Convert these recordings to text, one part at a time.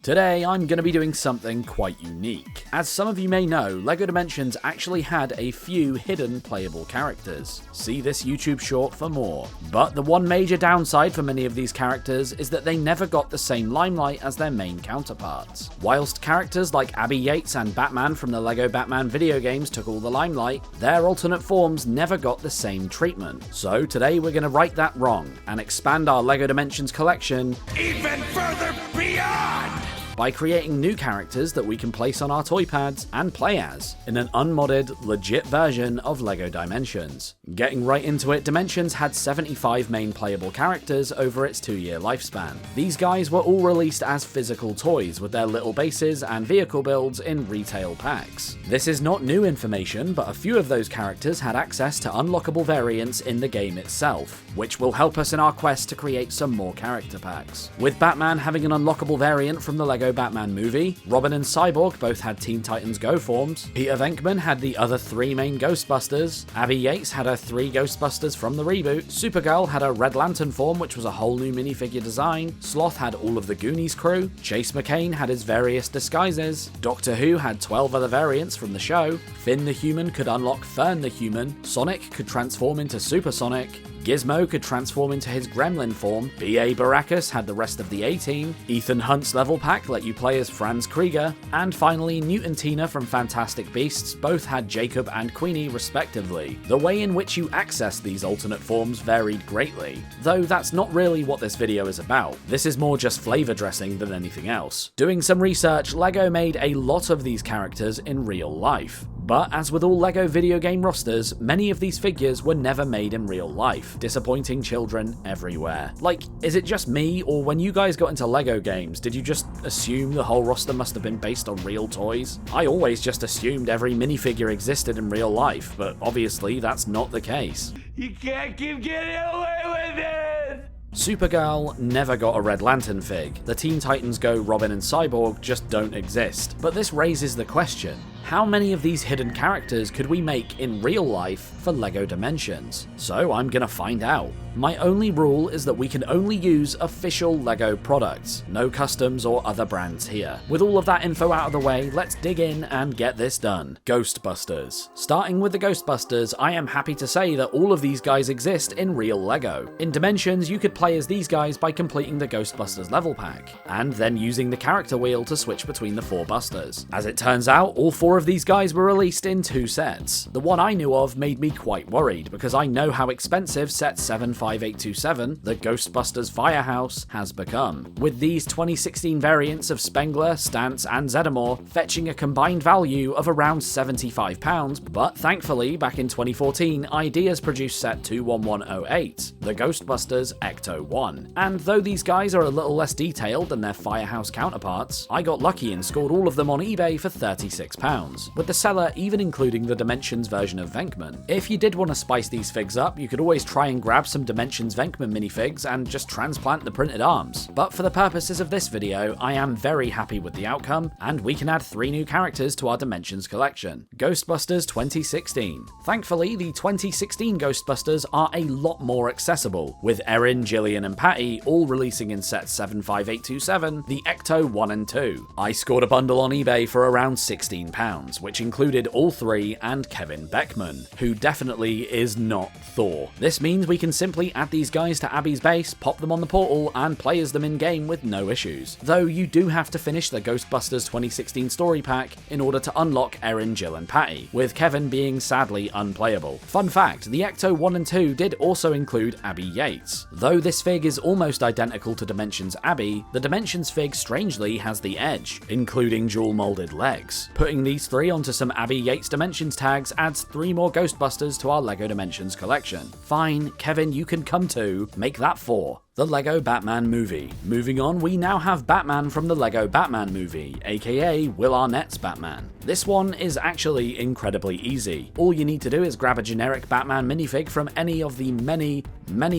Today I'm going to be doing something quite unique. As some of you may know, LEGO Dimensions actually had a few hidden playable characters. See this YouTube short for more. But the one major downside for many of these characters is that they never got the same limelight as their main counterparts. Whilst characters like Abby Yates and Batman from the LEGO Batman video games took all the limelight, their alternate forms never got the same treatment. So today we're going to right that wrong and expand our LEGO Dimensions collection even further beyond! by creating new characters that we can place on our toy pads and play as, in an unmodded, legit version of LEGO Dimensions. Getting right into it, Dimensions had 75 main playable characters over its 2-year lifespan. These guys were all released as physical toys with their little bases and vehicle builds in retail packs. This is not new information, but a few of those characters had access to unlockable variants in the game itself, which will help us in our quest to create some more character packs. With Batman having an unlockable variant from the LEGO Batman movie, Robin and Cyborg both had Teen Titans Go forms, Peter Venkman had the other 3 main Ghostbusters, Abby Yates had her 3 Ghostbusters from the reboot, Supergirl had a Red Lantern form which was a whole new minifigure design, Sloth had all of the Goonies crew, Chase McCain had his various disguises, Doctor Who had 12 other variants from the show, Finn the Human could unlock Fern the Human, Sonic could transform into Supersonic, Gizmo could transform into his Gremlin form, B.A. Baracus had the rest of the A-Team, Ethan Hunt's level pack let you play as Franz Krieger, and finally Newt and Tina from Fantastic Beasts both had Jacob and Queenie respectively. The way in which you access these alternate forms varied greatly, though that's not really what this video is about. This is more just flavor dressing than anything else. Doing some research, LEGO made a lot of these characters in real life. But as with all LEGO video game rosters, many of these figures were never made in real life, disappointing children everywhere. Like, is it just me, or when you guys got into LEGO games, did you just assume the whole roster must have been based on real toys? I always just assumed every minifigure existed in real life, but obviously that's not the case. You can't keep getting away with it! Supergirl never got a Red Lantern fig. The Teen Titans Go Robin and Cyborg just don't exist. But this raises the question, how many of these hidden characters could we make in real life for LEGO Dimensions? So I'm gonna find out. My only rule is that we can only use official LEGO products, no customs or other brands here. With all of that info out of the way, let's dig in and get this done. Ghostbusters. Starting with the Ghostbusters, I am happy to say that all of these guys exist in real LEGO. In Dimensions, you could play as these guys by completing the Ghostbusters level pack, and then using the character wheel to switch between the 4 Busters. As it turns out, all 4 of these guys were released in 2 sets. The one I knew of made me quite worried, because I know how expensive set 75827, the Ghostbusters Firehouse, has become, with these 2016 variants of Spengler, Stantz, and Zeddemore fetching a combined value of around £75, but thankfully, back in 2014, Ideas produced set 21108, the Ghostbusters Ecto-1. And though these guys are a little less detailed than their Firehouse counterparts, I got lucky and scored all of them on eBay for £36, with the seller even including the Dimensions version of Venkman. If you did want to spice these figs up, you could always try and grab some Dimensions Venkman minifigs and just transplant the printed arms. But for the purposes of this video, I am very happy with the outcome, and we can add 3 new characters to our Dimensions collection. Ghostbusters 2016. Thankfully, the 2016 Ghostbusters are a lot more accessible, with Erin, Gillian, and Patty all releasing in sets 75827, the Ecto 1 and 2. I scored a bundle on eBay for around £16, which included all 3 and Kevin Beckman, who definitely is not Thor. This means we can simply add these guys to Abby's base, pop them on the portal, and play as them in-game with no issues. Though you do have to finish the Ghostbusters 2016 story pack in order to unlock Erin, Jill, and Patty, with Kevin being sadly unplayable. Fun fact, the Ecto 1 and 2 did also include Abby Yates. Though this fig is almost identical to Dimensions Abby, the Dimensions fig strangely has the edge, including dual-molded legs. Putting these 3 onto some Abby Yates Dimensions tags adds 3 more Ghostbusters to our LEGO Dimensions collection. Fine, Kevin, you can come too. Make that 4. The LEGO Batman Movie. Moving on, we now have Batman from the LEGO Batman Movie, aka Will Arnett's Batman. This one is actually incredibly easy. All you need to do is grab a generic Batman minifig from any of the many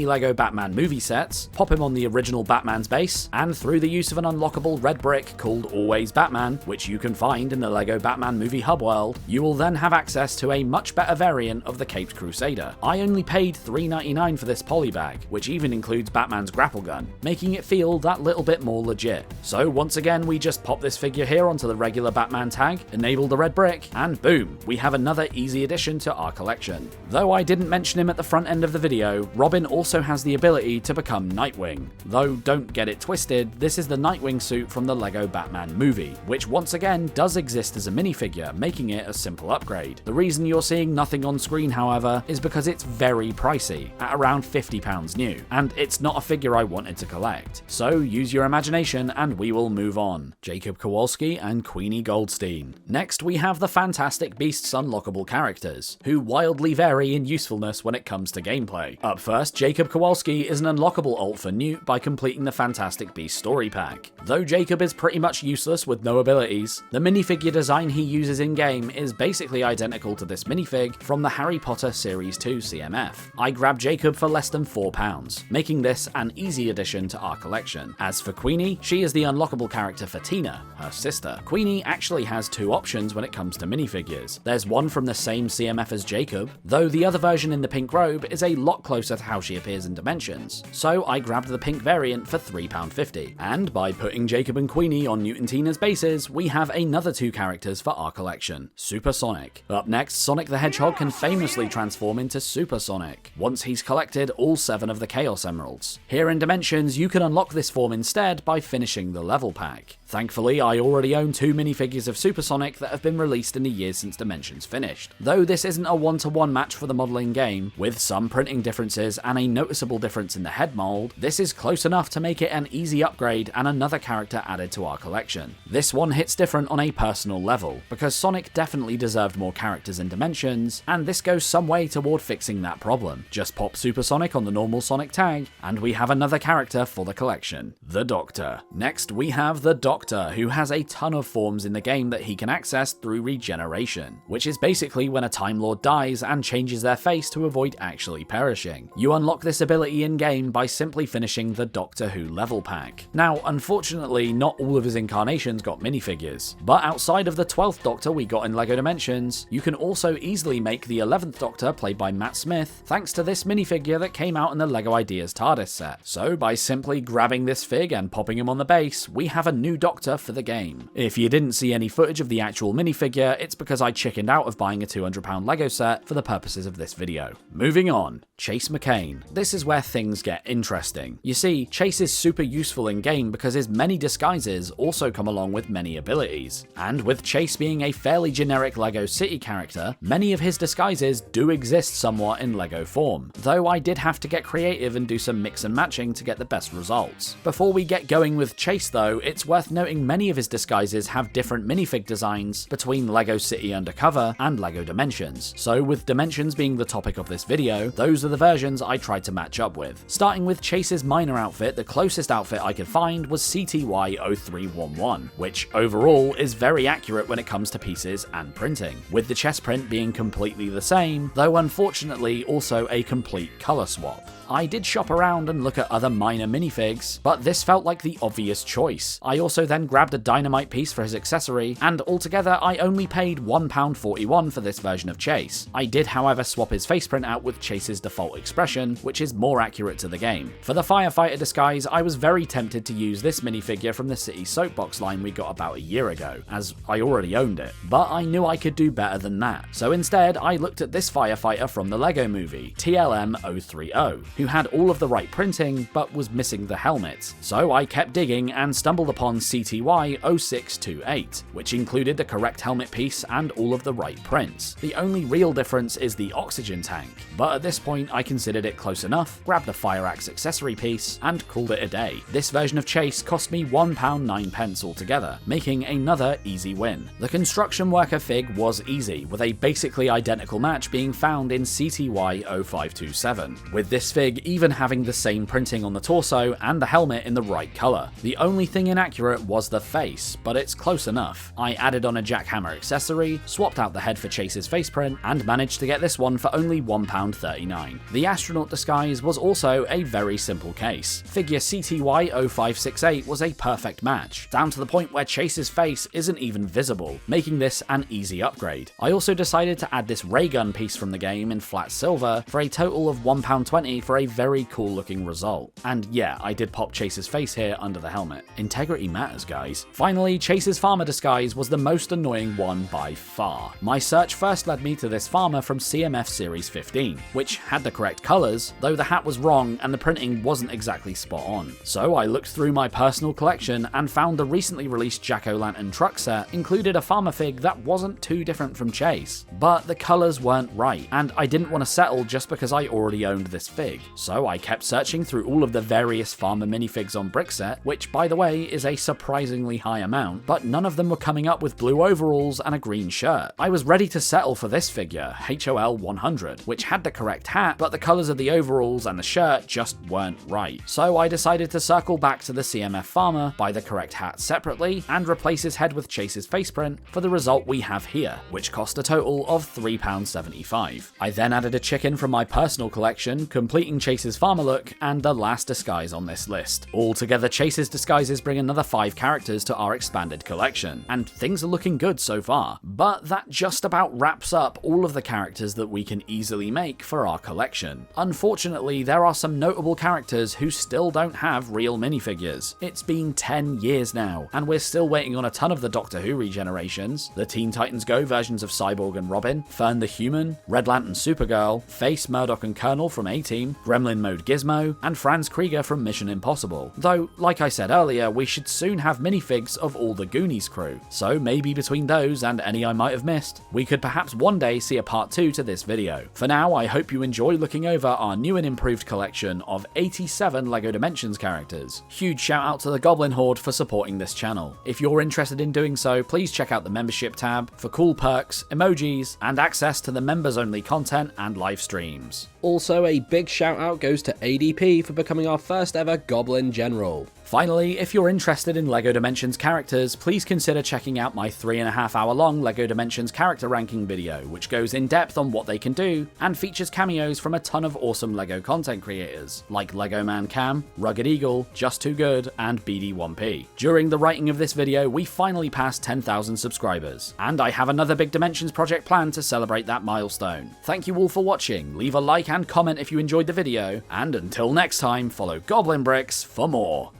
LEGO Batman movie sets, pop him on the original Batman's base, and through the use of an unlockable red brick called Always Batman, which you can find in the LEGO Batman Movie Hub world, you will then have access to a much better variant of the Caped Crusader. I only paid $3.99 for this polybag, which even includes Batman's and grapple gun, making it feel that little bit more legit. So once again, we just pop this figure here onto the regular Batman tag, enable the red brick, and boom, we have another easy addition to our collection. Though I didn't mention him at the front end of the video, Robin also has the ability to become Nightwing. Though don't get it twisted, this is the Nightwing suit from the LEGO Batman movie, which once again does exist as a minifigure, making it a simple upgrade. The reason you're seeing nothing on screen, however, is because it's very pricey, at around £50 new, and it's not a figure I wanted to collect. So use your imagination and we will move on. Jacob Kowalski and Queenie Goldstein. Next we have the Fantastic Beasts unlockable characters, who wildly vary in usefulness when it comes to gameplay. Up first, Jacob Kowalski is an unlockable alt for Newt by completing the Fantastic Beasts story pack. Though Jacob is pretty much useless with no abilities, the minifigure design he uses in-game is basically identical to this minifig from the Harry Potter Series 2 CMF. I grabbed Jacob for less than £4, making this an easy addition to our collection. As for Queenie, she is the unlockable character for Tina, her sister. Queenie actually has two options when it comes to minifigures. There's one from the same CMF as Jacob, though the other version in the pink robe is a lot closer to how she appears in Dimensions. So I grabbed the pink variant for £3.50, and by putting Jacob and Queenie on Newt and Tina's bases, we have another two characters for our collection, Super Sonic. Up next, Sonic the Hedgehog can famously transform into Super Sonic, once he's collected all 7 of the Chaos Emeralds. Here in Dimensions, you can unlock this form instead by finishing the level pack. Thankfully, I already own 2 minifigures of Super Sonic that have been released in the years since Dimensions finished. Though this isn't a one-to-one match for the modelling game, with some printing differences and a noticeable difference in the head mould, this is close enough to make it an easy upgrade and another character added to our collection. This one hits different on a personal level, because Sonic definitely deserved more characters in Dimensions, and this goes some way toward fixing that problem. Just pop Super Sonic on the normal Sonic tag, and we have another character for the collection, the Doctor. Next, we have the Doctor, who has a ton of forms in the game that he can access through regeneration, which is basically when a Time Lord dies and changes their face to avoid actually perishing. You unlock this ability in-game by simply finishing the Doctor Who level pack. Now, unfortunately, not all of his incarnations got minifigures, but outside of the 12th Doctor we got in LEGO Dimensions, you can also easily make the 11th Doctor, played by Matt Smith, thanks to this minifigure that came out in the LEGO Ideas TARDIS set. So by simply grabbing this fig and popping him on the base, we have a new Doctor for the game. If you didn't see any footage of the actual minifigure, it's because I chickened out of buying a £200 LEGO set for the purposes of this video. Moving on, Chase McCain. This is where things get interesting. You see, Chase is super useful in game because his many disguises also come along with many abilities. And with Chase being a fairly generic LEGO City character, many of his disguises do exist somewhat in LEGO form, though I did have to get creative and do some mix and matching to get the best results. Before we get going with Chase though, it's worth noting many of his disguises have different minifig designs between LEGO City Undercover and LEGO Dimensions. So with Dimensions being the topic of this video, those are the versions I tried to match up with. Starting with Chase's minor outfit, the closest outfit I could find was CTY0311, which overall is very accurate when it comes to pieces and printing, with the chest print being completely the same, though unfortunately also a complete colour swap. I did shop around and look at other minor minifigs, but this felt like the obvious choice. I also then grabbed a dynamite piece for his accessory, and altogether I only paid £1.41 for this version of Chase. I did however swap his face print out with Chase's default expression, which is more accurate to the game. For the firefighter disguise, I was very tempted to use this minifigure from the City Soapbox line we got about a year ago, as I already owned it, but I knew I could do better than that. So instead, I looked at this firefighter from the LEGO movie, TLM030, who had all of the right printing, but was missing the helmet. So I kept digging and stumbled upon CTY0628, which included the correct helmet piece and all of the right prints. The only real difference is the oxygen tank, but at this point I considered it close enough, grabbed a fire axe accessory piece, and called it a day. This version of Chase cost me £1.09 altogether, making another easy win. The construction worker fig was easy, with a basically identical match being found in CTY0527, with this fig even having the same printing on the torso and the helmet in the right colour. The only thing inaccurate was the face, but it's close enough. I added on a jackhammer accessory, swapped out the head for Chase's face print, and managed to get this one for only £1.39. The astronaut disguise was also a very simple case. Figure CTY0568 was a perfect match, down to the point where Chase's face isn't even visible, making this an easy upgrade. I also decided to add this ray gun piece from the game in flat silver for a total of £1.20 for a very cool looking result. And yeah, I did pop Chase's face here under the helmet. Integrity matters, guys. Finally, Chase's farmer disguise was the most annoying one by far. My search first led me to this farmer from CMF Series 15, which had the correct colours, though the hat was wrong and the printing wasn't exactly spot on. So I looked through my personal collection and found the recently released Jack-O-Lantern truck set included a farmer fig that wasn't too different from Chase. But the colours weren't right, and I didn't want to settle just because I already owned this fig. So I kept searching through all of the various farmer minifigs on Brickset, which by the way is a surprisingly high amount, but none of them were coming up with blue overalls and a green shirt. I was ready to settle for this figure, HOL 100, which had the correct hat, but the colours of the overalls and the shirt just weren't right. So I decided to circle back to the CMF farmer, buy the correct hat separately, and replace his head with Chase's faceprint for the result we have here, which cost a total of £3.75. I then added a chicken from my personal collection, completing Chase's farmer look and the last disguise on this list. Altogether, Chase's disguises bring another 5 characters to our expanded collection, and things are looking good so far. But that just about wraps up all of the characters that we can easily make for our collection. Unfortunately, there are some notable characters who still don't have real minifigures. It's been 10 years now, and we're still waiting on a ton of the Doctor Who regenerations, the Teen Titans Go versions of Cyborg and Robin, Fern the Human, Red Lantern Supergirl, Face, Murdoch and Colonel from A-Team, Gremlin Mode Gizmo, and Franz Krieger from Mission Impossible. Though, like I said earlier, we should soon have minifigs of all the Goonies crew, so maybe between those and any I might have missed, we could perhaps one day see a part 2 to this video. For now, I hope you enjoy looking over our new and improved collection of 87 LEGO Dimensions characters. Huge shout out to the Goblin Horde for supporting this channel. If you're interested in doing so, please check out the membership tab for cool perks, emojis, and access to the members only content and live streams. Also, a big shout out goes to ADP for becoming our first ever Goblin General. Finally, if you're interested in LEGO Dimensions characters, please consider checking out my 3.5 hour long LEGO Dimensions character ranking video, which goes in depth on what they can do, and features cameos from a ton of awesome LEGO content creators, like Lego Man Cam, Rugged Eagle, Just Too Good, and BD1P. During the writing of this video, we finally passed 10,000 subscribers, and I have another big Dimensions project planned to celebrate that milestone. Thank you all for watching, leave a like and comment if you enjoyed the video, and until next time, follow GoblinBricks for more.